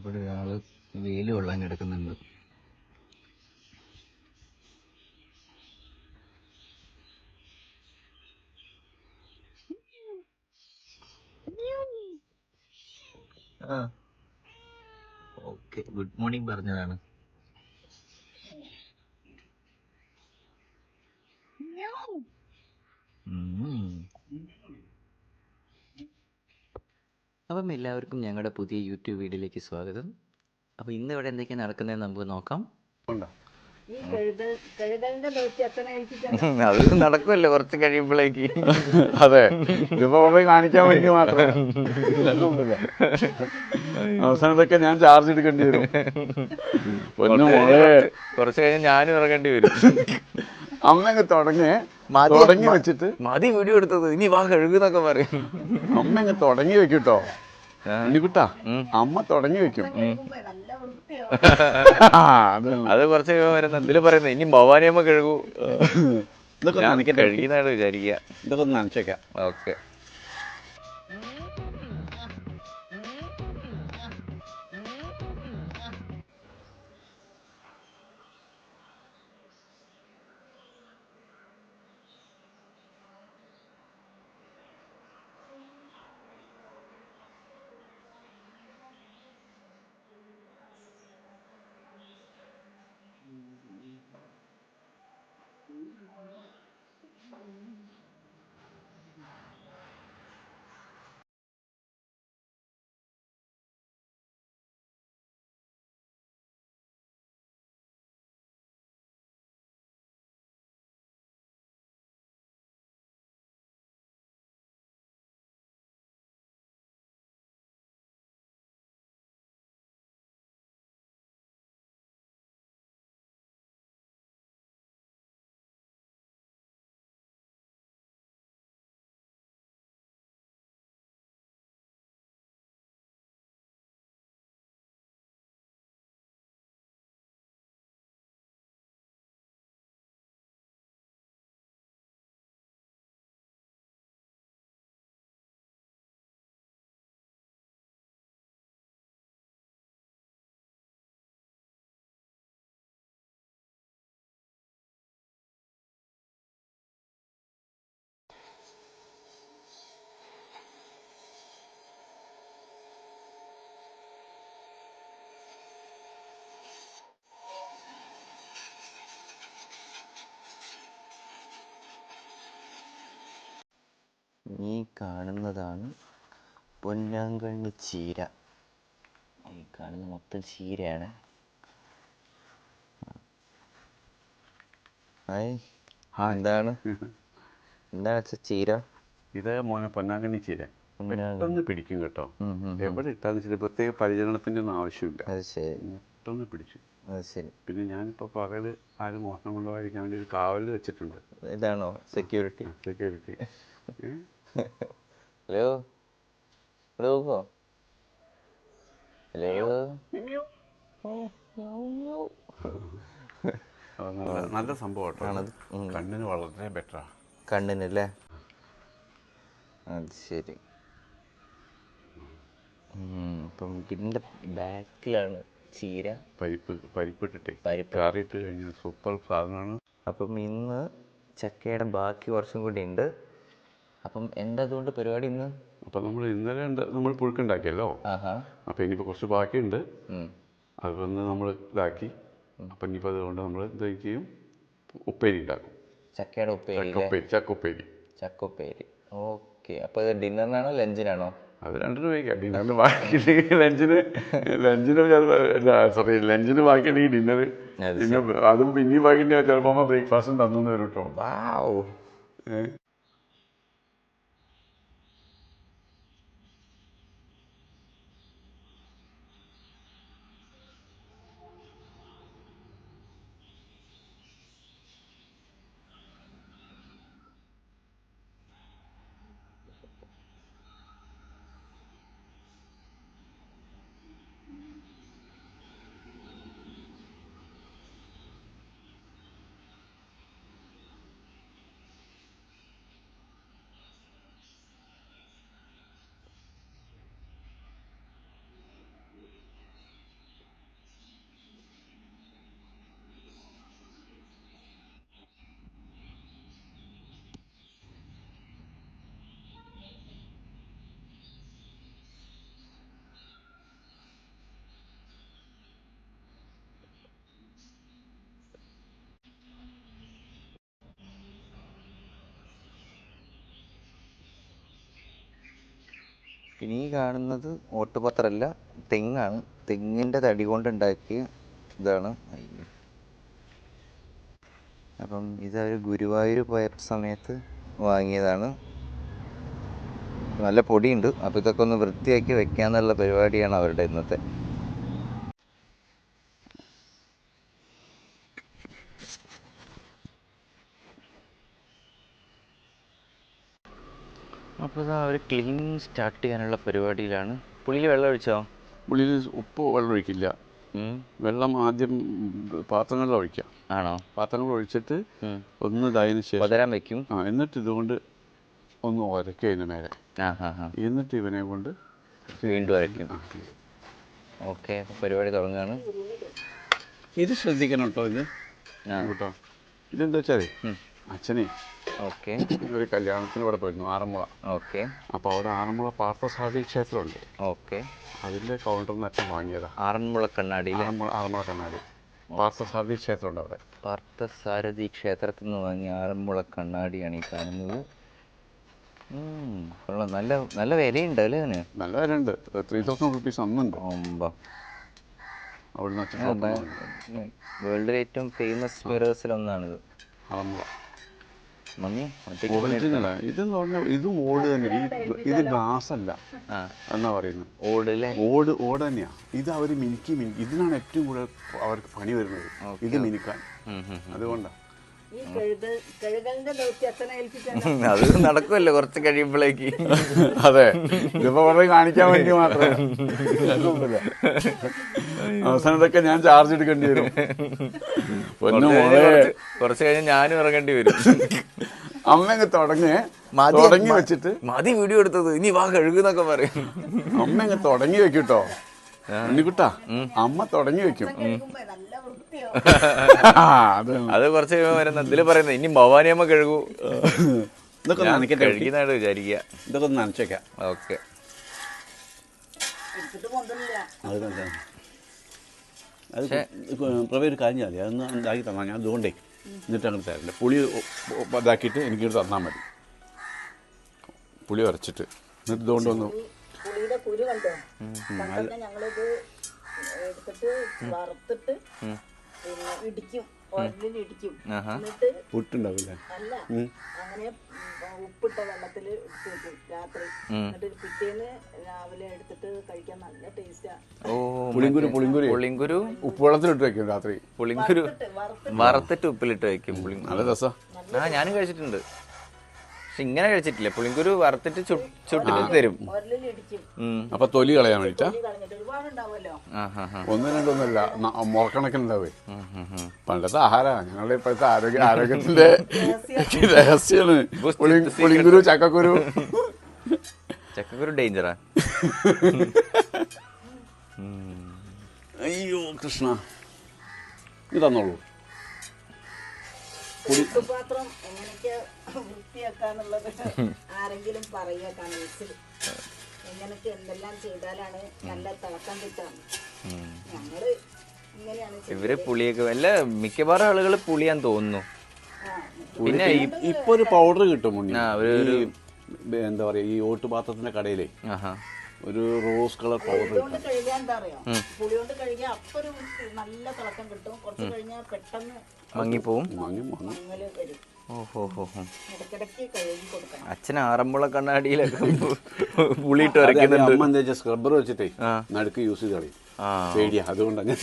ഇവിടെ ഒരാള് വെയിൽ കൊള്ളാൻ കിടക്കുന്നുണ്ട്. ആ ഓക്കെ, ഗുഡ് മോർണിംഗ് പറഞ്ഞതാണ്. അപ്പം എല്ലാവർക്കും ഞങ്ങളുടെ പുതിയ യൂട്യൂബ് വീഡിയോയിലേക്ക് സ്വാഗതം. അപ്പോൾ ഇന്ന് ഇവിടെ എന്തൊക്കെയാണ് നടക്കുന്നതെന്ന് നമുക്ക് നോക്കാം. അത് നടക്കുമല്ലോ കുറച്ച് കഴിയുമ്പോഴേക്ക്. അതെ, ഇതിപ്പോ പോയി കാണിക്കാൻ വേണ്ടി മാത്രം. അവസാനത്തൊക്കെ ഞാൻ ചാർജ് എടുക്കേണ്ടി വരും. കുറച്ച് കഴിഞ്ഞ് ഞാനും ഇറങ്ങേണ്ടി വരും. അമ്മ തുടങ്ങി വെച്ചിട്ട് മതി വീഡിയോ എടുത്തത്, ഇനി വാ കഴുകുന്നൊക്കെ പറയും. അമ്മ തുടങ്ങി വെക്കൂട്ടോ കുട്ടാ, അമ്മ തുടങ്ങി വെക്കും. അത് കുറച്ച് വരുന്ന എന്തിലും പറയുന്നത്, ഇനി ഭവാനിയമ്മ കഴുകൂ. ഇതൊക്കെ കഴുകുന്നതാണ് വിചാരിക്കുക. ഇതൊക്കെ ഒന്ന് നനച്ചേക്കാം. ഓക്കെ. ഈ കാണുന്നതാണ് പൊന്നാങ്കണ്ണി ചീര. ഈ കാണുന്ന മൊത്തം ചീരയാണ്. എന്താണ് ചീര? ഇത് മോനെ പൊന്നാങ്കണ്ണി ചീര പെട്ടെന്ന് പിടിക്കും കേട്ടോ. എവിടെ ഇട്ടാന്ന് വെച്ചാൽ പ്രത്യേക പരിചരണത്തിൻ്റെ ഒന്നും ആവശ്യമില്ല. അത് ശരി, പെട്ടെന്ന് പിടിച്ചു. അത് ശരി. പിന്നെ ഞാനിപ്പോൾ പകല് ആരും മോഷണം കൊണ്ടുപോകാതിരിക്കാൻ വേണ്ടി ഒരു കാവൽ വെച്ചിട്ടുണ്ട്. ഇതാണോ സെക്യൂരിറ്റി? Hello hello hello. നല്ല സംഭവം കേട്ടോ. കണ്ണിന് വളരെ ബെറ്ററാ. കണ്ണിനല്ലേ? അത് ശരി. ഇപ്പം ഇതിൻ്റെ ബാക്കിലാണ് ചീര. പരിപ്പിട്ടിട്ടേ കറിയിട്ട് കഴിഞ്ഞാൽ സൂപ്പർ സാധനമാണ്. അപ്പം ഇന്ന് ചക്കയുടെ ബാക്കി കുറച്ചും കൂടി ഉണ്ട്. അപ്പം എന്താ അതുകൊണ്ട് പരിപാടി ഇന്ന്? അപ്പം നമ്മൾ ഇന്നലെ നമ്മൾ പുഴുക്കുണ്ടാക്കിയല്ലോ. അപ്പം ഇനിയിപ്പോൾ കുറച്ച് ബാക്കിയുണ്ട്. അത് വന്ന് നമ്മൾ ഇതാക്കി. അപ്പം ഇനിയിപ്പോൾ അതുകൊണ്ട് നമ്മൾ എന്ത് ചെയ്യും, ഉപ്പേരി ഉണ്ടാക്കും. ചക്കയുടെ ചക്കുപ്പേരി. ഓക്കെ. അപ്പോൾ ഇത് ഡിന്നറിനാണോ ലഞ്ചിനാണോ? അത് രണ്ടിനും ഉപയോഗിക്കാം. ഡിന്നറിന് ബാക്കിയുണ്ടെങ്കിൽ ലഞ്ചിന് ബാക്കിയുണ്ടെങ്കിൽ ഡിന്നർ. പിന്നെ അതും പിന്നെയും ബാക്കിയുണ്ടെങ്കിൽ ചിലപ്പോൾ ബ്രേക്ക്ഫാസ്റ്റും തന്നു വരും കേട്ടോ. പിന്നെ ഈ കാണുന്നത് ഓട്ടുപത്രമല്ല, തെങ്ങാണ്. തെങ്ങിൻ്റെ തടി കൊണ്ടുണ്ടാക്കിയ ഇതാണ്. അപ്പം ഇതവർ ഗുരുവായൂർ പോയ സമയത്ത് വാങ്ങിയതാണ്. നല്ല പൊടിയുണ്ട്. അപ്പോൾ ഇതൊക്കെ ഒന്ന് വൃത്തിയാക്കി വെക്കാന്നുള്ള പരിപാടിയാണ് അവരുടെ ഇന്നത്തെ. അപ്പോൾ ഇതാ അവർ ക്ലീനിങ് സ്റ്റാർട്ട് ചെയ്യാനുള്ള പരിപാടിയിലാണ്. പുളിയിൽ വെള്ളം ഒഴിച്ചോ? പുളിയിൽ ഉപ്പ് വെള്ളം ഒഴിക്കില്ല. വെള്ളം ആദ്യം പാത്രങ്ങളിൽ ഒഴിക്കാം. ആണോ? പാത്രങ്ങൾ ഒഴിച്ചിട്ട് ഒന്ന് ഇതായതിനു ശേഷം പതരാൻ വെക്കും. എന്നിട്ട് ഇതുകൊണ്ട് ഒന്ന് ഉരയ്ക്കുക അതിന് മേലെ. എന്നിട്ട് ഇവനെ കൊണ്ട് വീണ്ടും ഉരയ്ക്കും. ഓക്കെ, പരിപാടി തുടങ്ങുകയാണ്. ഇത് ശ്രദ്ധിക്കണം കേട്ടോ. ഇത് കേട്ടോ, ഇതെന്താ വെച്ചാൽ അച്ഛനെ ഓക്കെ ഒരു കല്യാണത്തിന് ഇവിടെ പോയിരുന്നു, ആറന്മുള. ഓക്കെ. അപ്പോൾ അവിടെ ആറന്മുള പാർത്ഥസാരഥി ക്ഷേത്രമുണ്ട്. ഓക്കെ. അതിൻ്റെ കൗണ്ടറിൽ നിന്ന് അച്ഛൻ വാങ്ങിയതാ. ആറന്മുള കണ്ണാടി. ആറന്മുള കണ്ണാടി പാർത്ഥസാരഥി ക്ഷേത്രമുണ്ട് അവിടെ. പാർത്ഥസാരഥി ക്ഷേത്രത്തിൽ നിന്ന് വാങ്ങിയ ആറന്മുള കണ്ണാടിയാണ് ഈ കാണുന്നത്. കൊള്ളാം. നല്ല നല്ല വിലയുണ്ട് അല്ലേ അതിന്? നല്ല വിലയുണ്ട്. 3000 റുപ്പീസ് അന്നുണ്ട്. അവിടുന്ന് വേൾഡിലെ ഏറ്റവും ഫേമസ് മിറേഴ്സിലൊന്നാണിത്. ആറന്മുള മമ്മി ഒറിജിനലാ ഇതെന്ന് പറഞ്ഞാൽ ഇതും ഓട് തന്നെ. ഇത് ഗ്ലാസ് അല്ല എന്നാ പറയുന്നത്. ഓട് അല്ലേ? ഓട് തന്നെയാ. ഇത് അവർ മിനുക്കി ഇതിനാണ് ഏറ്റവും കൂടുതൽ അവർക്ക് പണി വരുന്നത്, ഇത് മിനുക്കാൻ. അതുകൊണ്ടാണ് അത് നടക്കുമല്ലോ കുറച്ച് കഴിയുമ്പോഴേക്ക്. അതെ, ഇതിപ്പോ വളരെ കാണിക്കാൻ വേണ്ടി മാത്രമേ. അവസാനത്തൊക്കെ ഞാൻ ചാർജ് എടുക്കേണ്ടി വരും. കുറച്ച് കഴിഞ്ഞ് ഞാനും ഇറങ്ങേണ്ടി വരും. അമ്മ തുടങ്ങി വെച്ചിട്ട് മതി വീഡിയോ എടുത്തത്, ഇനി വാ കഴുകുന്നൊക്കെ പറയും. അമ്മ തുടങ്ങി വെക്കൂട്ടോ ഉണ്ണിക്കുട്ടാ. അമ്മ തുടങ്ങി വെക്കും. അത് കുറച്ച് കഴിയുമ്പോൾ വരുന്ന ഇതില് പറയുന്നത് ഇനി ഭവാനിയമ്മ കഴുകൂ. ഇതൊക്കെ കഴുകുന്നതായിട്ട് വിചാരിക്കുക. ഇതൊക്കെ ഒന്ന് നനച്ചേക്കാം. ഓക്കെ. അത് പ്രവേ ഒരു കാര്യം മതി, അതൊന്ന് ഇതാക്കി തന്നാൽ ഞാൻ അതുകൊണ്ടേ എന്നിട്ട് അങ്ങനെ തരില്ല. പുളി ഇതാക്കിയിട്ട് എനിക്കിത് തന്നാൽ മതി. പുളി ഉരച്ചിട്ട് എന്നിട്ട് ഇതുകൊണ്ട് ഒന്ന് പുട്ടുണ്ടാവില്ലേ? അങ്ങനെ ഉപ്പിട്ട വെള്ളത്തിൽ രാത്രി എന്നിട്ട് പിറ്റേന്ന് രാവിലെ എടുത്തിട്ട് കഴിക്കാൻ നല്ല ടേസ്റ്റാ. പുളിങ്കുരു ഉപ്പുവെള്ളത്തിലിട്ട് വെക്കും രാത്രി. പുളിങ്കുരു വറുത്തിട്ട് ഉപ്പിലിട്ട് വെക്കും. നല്ല രസം. ഞാനും കഴിച്ചിട്ടുണ്ട്. പക്ഷെ ഇങ്ങനെ കഴിച്ചിട്ടില്ല. പുളിങ്കുരു വറുത്തിട്ട് ചുട്ടിട്ട് തരും. അപ്പൊ തൊലി കളയാൻ വേണ്ടിട്ടാ. ഒന്നും രണ്ടൊന്നുമല്ല, മുറക്കണക്കിനുണ്ടാവേ. പണ്ടത്തെ ആഹാരമാണ്. ഞങ്ങളുടെ ഇപ്പോഴത്തെ ആരോഗ്യത്തിന്റെ രഹസ്യമാണ് പുളിങ്കുരു, ചക്കക്കുരു. ചക്കക്കുരു ഡേഞ്ചറാ. അയ്യോ കൃഷ്ണ, ഇത് തന്നോളൂ. പാത്രം എങ്ങനെയൊക്കെ വൃത്തിയാക്കാന്നുള്ളത് ആരെങ്കിലും പറയുക കണീസിൽ എങ്ങനെയൊക്കെ എന്തെല്ലാം ചെയ്താലാണ് നല്ല തിളക്കം കിട്ടുക. ഞങ്ങള് ഇങ്ങനെയാണ്. ഇവര് പുളിയൊക്കെ അല്ല, മിക്കവാറും ആളുകൾ പുളിയാൻ തോന്നുന്നു. പിന്നെ ഇപ്പൊ ഒരു പൗഡർ കിട്ടും. എന്താ പറയാ, ഈ ഓട്ടുപാത്രത്തിന്റെ കടയിലേ ഒരു റോസ് കളർ പൗഡർ കൊണ്ട് കഴുകാൻ എന്താ അറിയോ, പുളി കൊണ്ട് കഴുകിയാൽ അപ്പൊ ഒരു നല്ല തിളക്കം കിട്ടും. കുറച്ച് കഴിഞ്ഞാൽ പെട്ടെന്ന് മങ്ങിപ്പോവും. മങ്ങല് വരും. ഇടയ്ക്കിടയ്ക്ക് കഴുകി കൊടുക്കണം. അച്ഛൻ ആറന്മുള കണ്ണാടിയിലൊക്കെ പുളിയിട്ട് വരയ്ക്കുന്നുണ്ട്. അമ്മ എന്താ വെച്ചാൽ സ്ക്രബ്ബർ വെച്ചിട്ടേ നടുക്ക് യൂസ് ചെയ്ത് കളയും. പേടിയാ, അതുകൊണ്ടാണ്.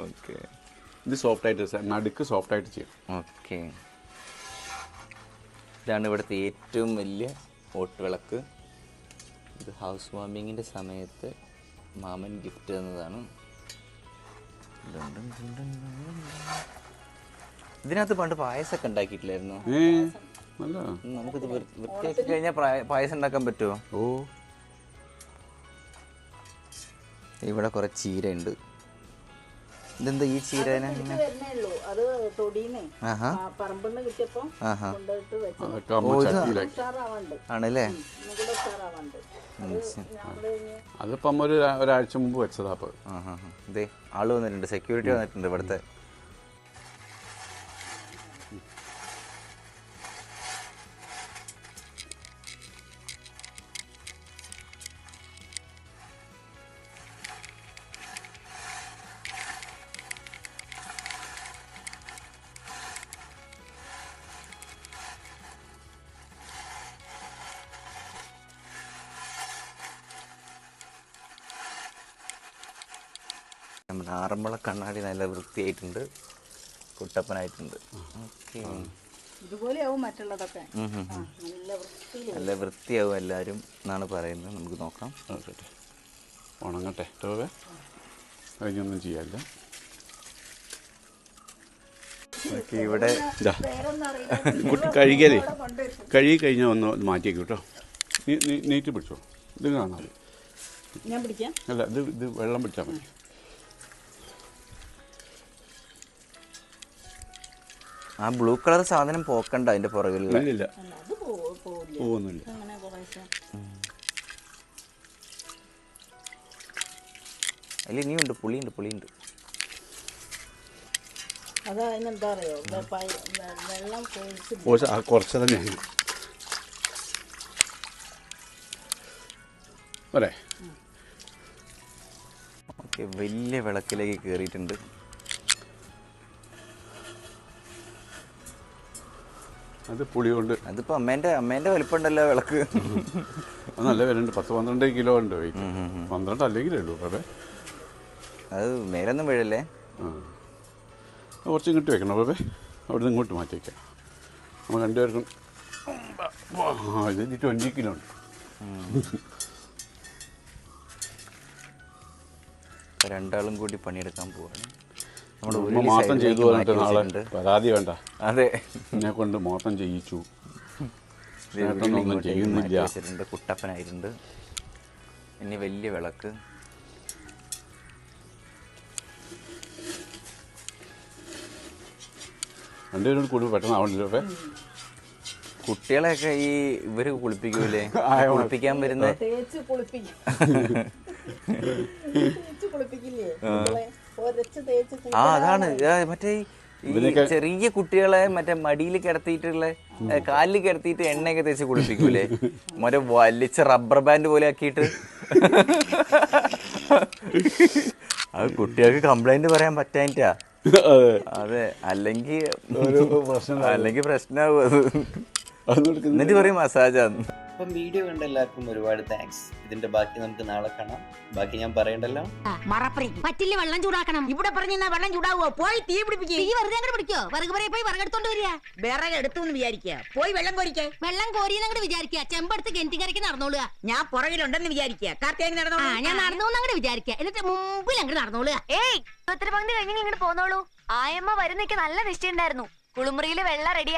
ഓക്കെ. ഇത് സോഫ്റ്റ് ആയിട്ട് നടുക്ക് സോഫ്റ്റ് ആയിട്ട് ചെയ്യും. ഓക്കെ. ഇതാണ് ഇവിടുത്തെ ഏറ്റവും വലിയ ഓട്ടുവിളക്ക്. ഇത് ഹൗസ് വാമിങ്ങിൻ്റെ സമയത്ത് മാമൻ ഗിഫ്റ്റ് തന്നതാണ്. ഇതിനകത്ത് പണ്ട് പായസമൊക്കെ ഉണ്ടാക്കിയിട്ടില്ലായിരുന്നു? നമുക്കിത് വൃത്തിയാക്കി കഴിഞ്ഞാൽ പായസം ഉണ്ടാക്കാൻ പറ്റുമോ? ഓ, ഇവിടെ കുറെ ചീര ഉണ്ട്. ഇതെന്താ ഈ ചീര? അത് തൊടീന്നേ പറമ്പിന്ന് കിട്ടിയപ്പോ ആണല്ലേ? അതിപ്പം ഒരാഴ്ച മുമ്പ് വെച്ചതാ. ഇതേ ആള് വന്നിട്ടുണ്ട്, സെക്യൂരിറ്റി വന്നിട്ടുണ്ട് ഇവിടുത്തെ. നമ്മുടെ ആറന്മുള കണ്ണാടി നല്ല വൃത്തിയായിട്ടുണ്ട്, കുട്ടപ്പനായിട്ടുണ്ട്. ഓക്കെ, ഇതുപോലെയാവും മറ്റുള്ളതൊക്കെ. നല്ല വൃത്തിയിൽ നല്ല വൃത്തിയാവും എല്ലാവരും എന്നാണ് പറയുന്നത്. നമുക്ക് നോക്കാം. നോക്കട്ടെ, ഉണങ്ങട്ടെ. കഴിഞ്ഞൊന്നും ചെയ്യാനില്ല. ഓക്കെ, ഇവിടെ പേരൊന്നും അറിയില്ല. കുട്ടി കഴുകിയാലേ കഴുകി കഴിഞ്ഞാൽ ഒന്ന് മാറ്റിയേക്കും കേട്ടോ. നീറ്റ് പിടിച്ചോ, ഇത് കാണാം. ഞാൻ പിടിക്കാം. അല്ല, ഇത് വെള്ളം പിടിച്ചാൽ മതി. ആ ബ്ലൂ കളർ സാധനം പോക്കണ്ട അതിന്റെ പുറകിലുള്ള. ഇല്ല, അല്ല, അത് പോവില്ല. പോകുന്നില്ല. അങ്ങനെ കുറേശ്ശെ. അതിൽ ഇനിയുണ്ട്, പുളിയുണ്ട്. അത് അതിനെന്താ അറിയോ, വെള്ളം കുറച്ച് തന്നെയാണ്. പോരെ. ഓക്കെ, വലിയ വിളക്കിലേക്ക് കയറിയിട്ടുണ്ട്. അത് പുളി കൊണ്ട്. അതിപ്പോ അമ്മേന്റെ വലിപ്പമുണ്ടല്ലോ വിളക്ക്. അത് നല്ല വിലയുണ്ട്, 10-12 കിലോ ഉണ്ട് വെയിറ്റ്. 12 അല്ലെങ്കിൽ ഉള്ളൂ. അത് മേലൊന്നും വീഴല്ലേ? കുറച്ച് ഇങ്ങോട്ട് വെക്കണം അവിടെ നിന്ന് ഇങ്ങോട്ട് മാറ്റി വയ്ക്കാം. നമ്മൾ രണ്ടുപേർക്കും ഇത് 20 കിലോ ഉണ്ട്. രണ്ടാളും കൂടി പണിയെടുക്കാൻ പോവാണ്. മാത്രം ചെയ്തു പറഞ്ഞിട്ട് നാളെ പരാതി വേണ്ട. അതെ, എന്നെ കൊണ്ട് മാത്രം ചെയ്യിച്ചു, ഒന്നും ചെയ്യുന്നില്ല. കുട്ടപ്പനായിട്ടുണ്ട്. ഇനി വലിയ വിളക്ക്. രണ്ടുപേരും കൂടി പെട്ടെന്ന് ആവണല്ലോ. കുട്ടികളെയൊക്കെ ഇവര് കുളിപ്പിക്കൂലേ, കുളിപ്പിക്കാൻ വരുന്ന തേച്ച് കുളിപ്പിക്കും. കുളിപ്പിക്കില്ലേ? അതാണ് മറ്റേ ചെറിയ കുട്ടികളെ മറ്റേ മടിയിൽ കിടത്തിയിട്ടുള്ള കാലിൽ കിടത്തിയിട്ട് എണ്ണയൊക്കെ തേച്ച് കുളിപ്പിക്കൂലേ, മറ്റേ വലിച്ച റബ്ബർ ബാൻഡ് പോലെ ആക്കിയിട്ട്. അത് കുട്ടികൾക്ക് കംപ്ലൈന്റ് പറയാൻ പറ്റാനിട്ടാ. അതെ, അല്ലെങ്കിൽ പ്രശ്നമാവും അത്. എന്നിട്ട് പറയും മസാജാന്ന്. അപ്പം വീഡിയോ കണ്ട എല്ലാവർക്കും ഒരുപാട് താങ്ക്സ്. ഇതിന്റെ ബാക്കി നമുക്ക് നാളെ കാണാം. ബാക്കി ഞാൻ പറയണ്ടല്ലോ. പറ്റില്ല, വെള്ളം ചൂടാക്കണം. ഇവിടെ പറഞ്ഞാ വെള്ളം ചൂടാവോ? പോയി തീ പിടിപ്പിക്കുക. തീ വെറുതെ അങ്ങോട്ട് പിടിക്കോ? വിറക് പറയെ പോയി വിറകെടുത്തോണ്ട് വരിക. വിറക് എടുത്തു വിചാരിക്കുക, പോയി വെള്ളം കോരിക്കേ. വെള്ളം കോരിയെന്നങ്ങോട്ട് വിചാരിക്കുക, ചെമ്പെടുത്ത് കിണറ്റിക്കരയ്ക്ക് നടന്നോളുക. ഞാൻ പുറകിലുണ്ടെന്ന് വിചാരിക്കുക, കാർത്തിക് നടന്നോളൂ. ഞാൻ നടന്നു അങ്ങോട്ട് വിചാരിക്കുക, എന്നിട്ട് മുമ്പിൽ അങ്ങോട്ട് നടന്നോളുക. ഉത്തരപങ്ക്തി കഴിഞ്ഞ് ഇങ്ങോട്ട് പോന്നോളൂ. ആയമ്മ വരുന്നേക്ക് നല്ല നിശ്ചയം ഉണ്ടായിരുന്നു. കുളിമുറിയില് വെള്ളം റെഡി